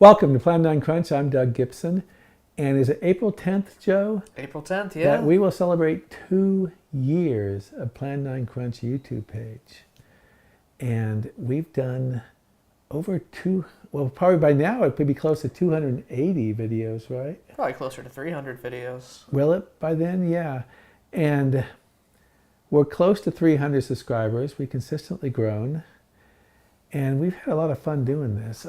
Welcome to Plan9Crunch. I'm Doug Gibson. And is it April 10th, Joe? April 10th, yeah. That we will celebrate 2 years of Plan9Crunch YouTube page. And we've done over probably by now it could be close to 280 videos, right? Probably closer to 300 videos. Will it by then? Yeah. And we're close to 300 subscribers. We've consistently grown. And we've had a lot of fun doing this.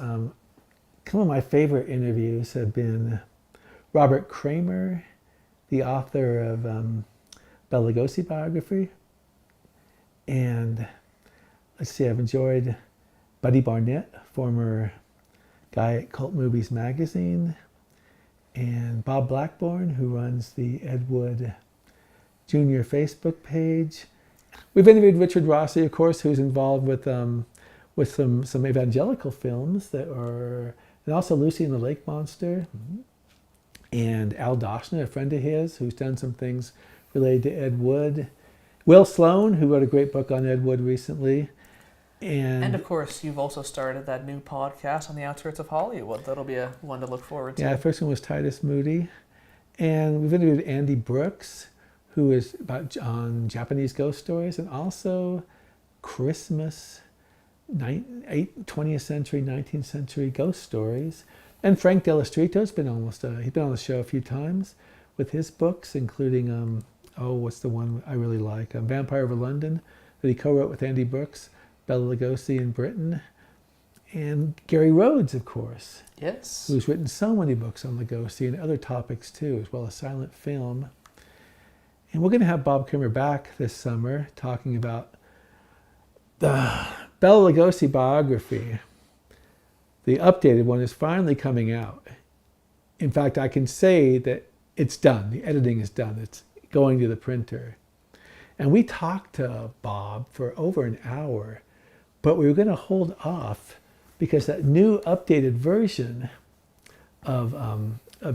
Some of my favorite interviews have been Robert Kramer, the author of Bela Lugosi biography. And let's see, I've enjoyed Buddy Barnett, former guy at Cult Movies magazine, and Bob Blackburn, who runs the Ed Wood Jr. Facebook page. We've interviewed Richard Rossi, of course, who's involved with some evangelical films that are, and also Lucy and the Lake Monster, and Al Doshner, a friend of his, who's done some things related to Ed Wood. Will Sloan, who wrote a great book on Ed Wood recently. And of course, you've also started that new podcast on the outskirts of Hollywood. That'll be a one to look forward to. Yeah, the first one was Titus Moody. And we've interviewed Andy Brooks, who is on Japanese ghost stories, and also Christmas, 20th century, 19th century ghost stories. And Frank Delastrito's been he's been on the show a few times with his books, including, what's the one I really like? Vampire Over London, that he co-wrote with Andy Brooks, Bela Lugosi in Britain, and Gary Rhodes, of course. Yes. Who's written so many books on Lugosi and other topics too, as well as silent film. And we're going to have Bob Kramer back this summer talking about the Bela Lugosi biography. The updated one is finally coming out. In fact, I can say that it's done. The editing is done. It's going to the printer. And we talked to Bob for over an hour, but we were going to hold off because that new updated version of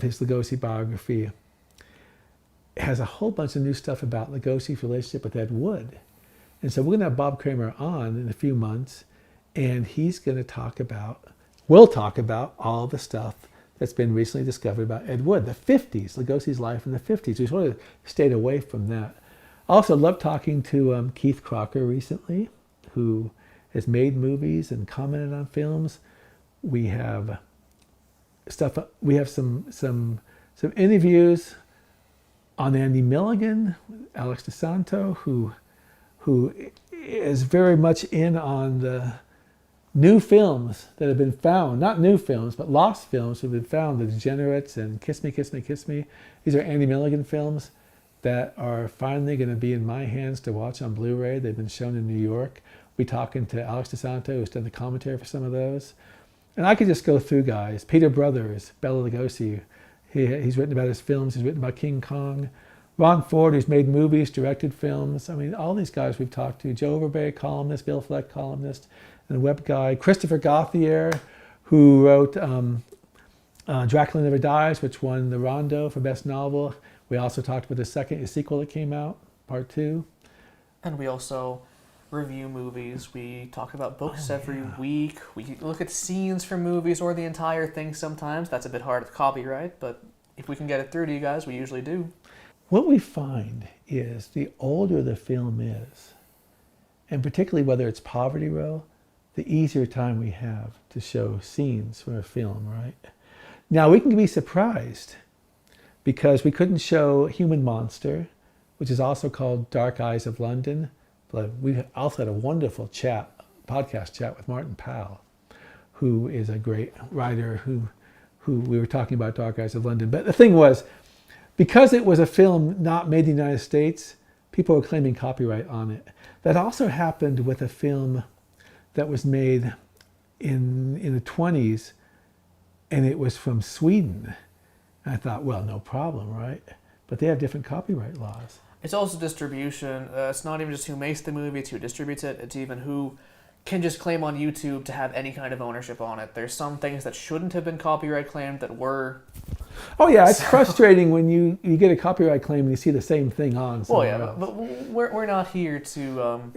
his Lugosi biography has a whole bunch of new stuff about Lugosi's relationship with Ed Wood. And so we're going to have Bob Kramer on in a few months, and he's going to we'll talk about all the stuff that's been recently discovered about Ed Wood, the 50s, Lugosi's life in the 50s. We sort of stayed away from that. I also loved talking to Keith Crocker recently, who has made movies and commented on films. We have some interviews on Andy Milligan, Alex DeSanto, who is very much in on the new films that have been found, not new films, but lost films that have been found, The Degenerates and Kiss Me, Kiss Me, Kiss Me. These are Andy Milligan films that are finally going to be in my hands to watch on Blu-ray. They've been shown in New York. We're talking to Alex DeSanto, who's done the commentary for some of those. And I could just go through guys. Peter Brothers, Bela Lugosi, he's written about his films. He's written about King Kong. Ron Ford, who's made movies, directed films. I mean, all these guys we've talked to. Joe Overberry, columnist. Bill Fleck, columnist and a web guy. Christopher Gauthier, who wrote Dracula Never Dies, which won the Rondo for Best Novel. We also talked about the sequel that came out, part 2. And we also review movies. We talk about books every week. We look at scenes from movies or the entire thing sometimes. That's a bit hard to copyright, but if we can get it through to you guys, we usually do. What we find is the older the film is, and particularly whether it's Poverty Row, the easier time we have to show scenes from a film, right? Now, we can be surprised because we couldn't show Human Monster, which is also called Dark Eyes of London. But we also had a wonderful podcast chat with Martin Powell, who is a great writer who we were talking about Dark Eyes of London. But the thing was, because it was a film not made in the United States, people were claiming copyright on it. That also happened with a film that was made in the 20s, and it was from Sweden. And I thought, well, no problem, right? But they have different copyright laws. It's also distribution. It's not even just who makes the movie, it's who distributes it. It's even who can just claim on YouTube to have any kind of ownership on it. There's some things that shouldn't have been copyright claimed that were. Oh yeah, it's frustrating when you get a copyright claim and you see the same thing on somewhere else. But we're not here to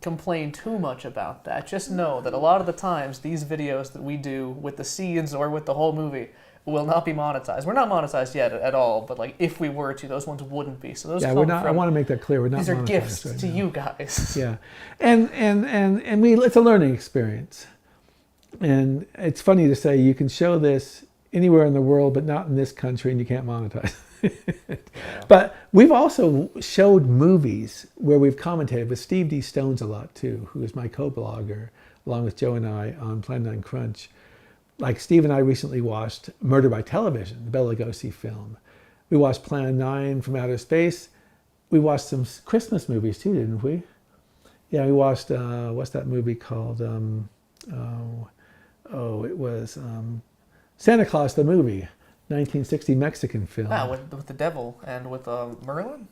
complain too much about that. Just know that a lot of the times these videos that we do with the scenes or with the whole movie will not be monetized. We're not monetized yet at all, but like if we were to, those ones wouldn't be. So those we're not. I want to make that clear. We're not. These are monetized gifts right to now. you guys. Yeah, and it's a learning experience, and it's funny to say you can show this anywhere in the world, but not in this country, and you can't monetize. But we've also showed movies where we've commentated with Steve D. Stones a lot too, who is my co-blogger, along with Joe and I on Plan9Crunch. Like Steve and I recently watched Murder by Television, the Bela Lugosi film. We watched Plan 9 from Outer Space. We watched some Christmas movies too, didn't we? Yeah, we watched, what's that movie called? It was Santa Claus the movie, 1960 Mexican film. Wow, with the devil and with Merlin?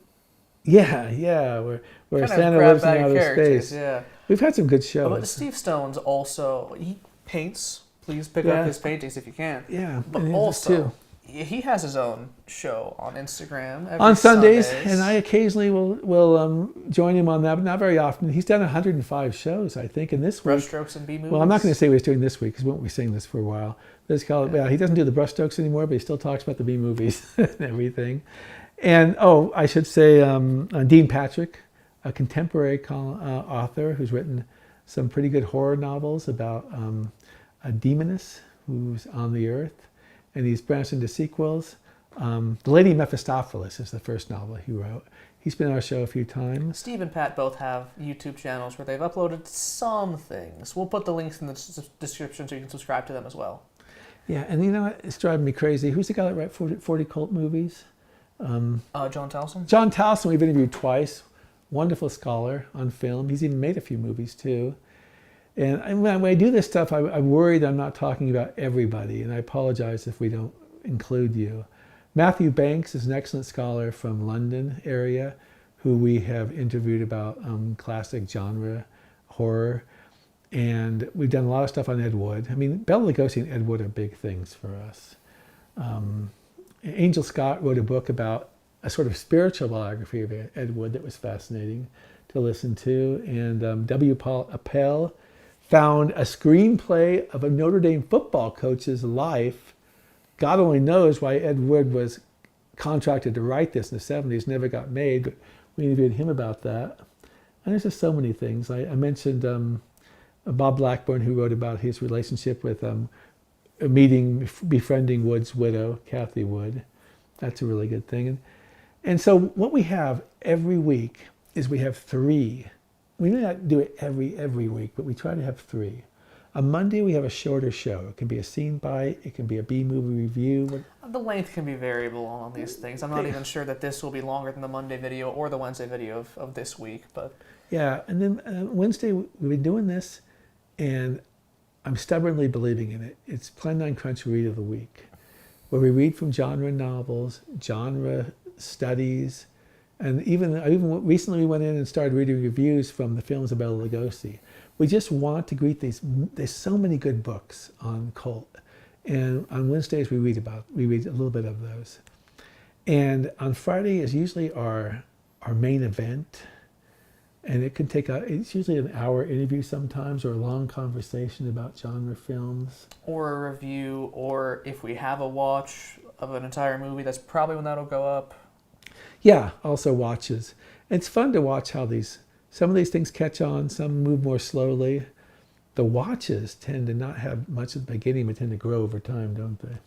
Yeah, where Santa lives in outer space. Yeah. We've had some good shows. But Steve Stones also, he paints. Please pick up his paintings if you can. Yeah, but also, he has his own show on Instagram on Sundays, and I occasionally will join him on that, but not very often. He's done 105 shows, I think, and this week. Brushstrokes and B movies. Well, I'm not going to say what he's doing this week because we won't be saying this for a while. Let's call it. Yeah, he doesn't do the brushstrokes anymore, but he still talks about the B movies and everything. And I should say Dean Patrick, a contemporary author who's written some pretty good horror novels about a demoness who's on the earth, and he's branched into sequels. The Lady Mephistopheles is the first novel he wrote. He's been on our show a few times. Steve and Pat both have YouTube channels where they've uploaded some things. We'll put the links in the description so you can subscribe to them as well. Yeah, and you know what? It's driving me crazy. Who's the guy that writes 40 cult movies? John Towson? John Towson, we've interviewed twice. Wonderful scholar on film. He's even made a few movies too. And when I do this stuff, I'm worried I'm not talking about everybody, and I apologize if we don't include you. Matthew Banks is an excellent scholar from London area who we have interviewed about classic genre horror. And we've done a lot of stuff on Ed Wood. I mean, Bela Lugosi and Ed Wood are big things for us. Angel Scott wrote a book about a sort of spiritual biography of Ed Wood that was fascinating to listen to. And W. Paul Appel found a screenplay of a Notre Dame football coach's life. God only knows why Ed Wood was contracted to write this in the 70s, never got made, but we interviewed him about that. And there's just so many things. I mentioned Bob Blackburn, who wrote about his relationship with befriending Wood's widow, Kathy Wood. That's a really good thing. And so what we have every week is we have 3. We may not do it every week, but we try to have 3. On Monday, we have a shorter show. It can be a scene bite. It can be a B-movie review. The length can be variable on these things. I'm not even sure that this will be longer than the Monday video or the Wednesday video of this week. But yeah, and then Wednesday, we've been doing this, and I'm stubbornly believing in it. It's Plan9Crunch Read of the Week, where we read from genre novels, genre studies, and even recently we went in and started reading reviews from the films of Bela Lugosi. We just want to greet these. There's so many good books on cult, and on Wednesdays we read a little bit of those, and on Friday is usually our main event, and it can take it's usually an hour interview sometimes, or a long conversation about genre films, or a review, or if we have a watch of an entire movie, that's probably when that'll go up. Yeah, also watches. It's fun to watch how some of these things catch on, some move more slowly. The watches tend to not have much at the beginning, but tend to grow over time, don't they?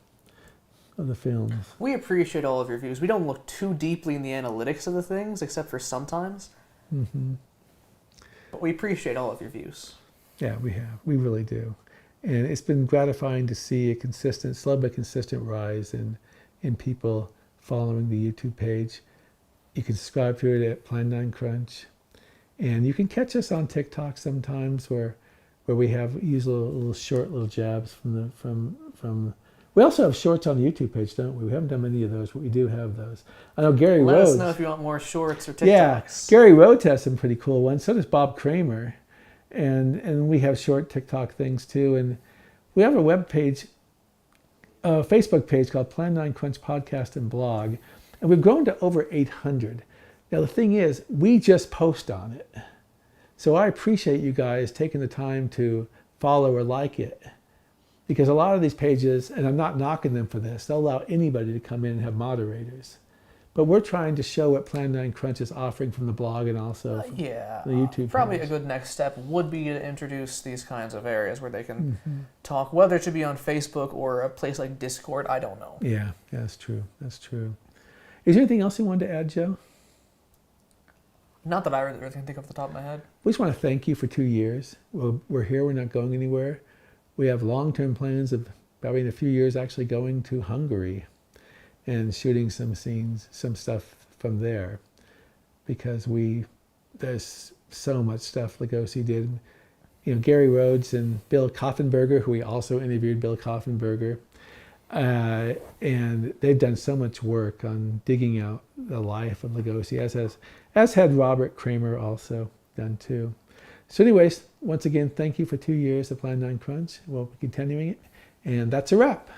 Of the films. We appreciate all of your views. We don't look too deeply in the analytics of the things, except for sometimes. Mm-hmm. But we appreciate all of your views. Yeah, we have. We really do. And it's been gratifying to see a slow but consistent rise in people following the YouTube page. You can subscribe to it at Plan9Crunch. And you can catch us on TikTok sometimes where we use little short jabs from we also have shorts on the YouTube page, don't we? We haven't done many of those, but we do have those. I know Gary Rhodes. Let us know if you want more shorts or TikToks. Yeah, Gary Rhodes has some pretty cool ones. So does Bob Kramer. And we have short TikTok things too. And we have a web page, a Facebook page called Plan9Crunch Podcast and Blog. And we've grown to over 800. Now the thing is, we just post on it. So I appreciate you guys taking the time to follow or like it. Because a lot of these pages, and I'm not knocking them for this, they'll allow anybody to come in and have moderators. But we're trying to show what Plan9Crunch is offering from the blog and also from the YouTube probably page. a good next step would be to introduce these kinds of areas where they can talk, whether it should be on Facebook or a place like Discord, I don't know. Yeah, that's true. That's true. Is there anything else you wanted to add, Joe? Not that I really can think off the top of my head. We just want to thank you for 2 years. We're here. We're not going anywhere. We have long-term plans of probably in a few years actually going to Hungary and shooting some scenes, some stuff from there, because there's so much stuff Lugosi did. You know, Gary Rhodes and Bill Koffenberger, who we also interviewed, Bill Koffenberger, and they've done so much work on digging out the life of Lugosi, as had Robert Kramer also done too. So anyways, once again, thank you for 2 years of Plan9Crunch. We'll be continuing it, and that's a wrap.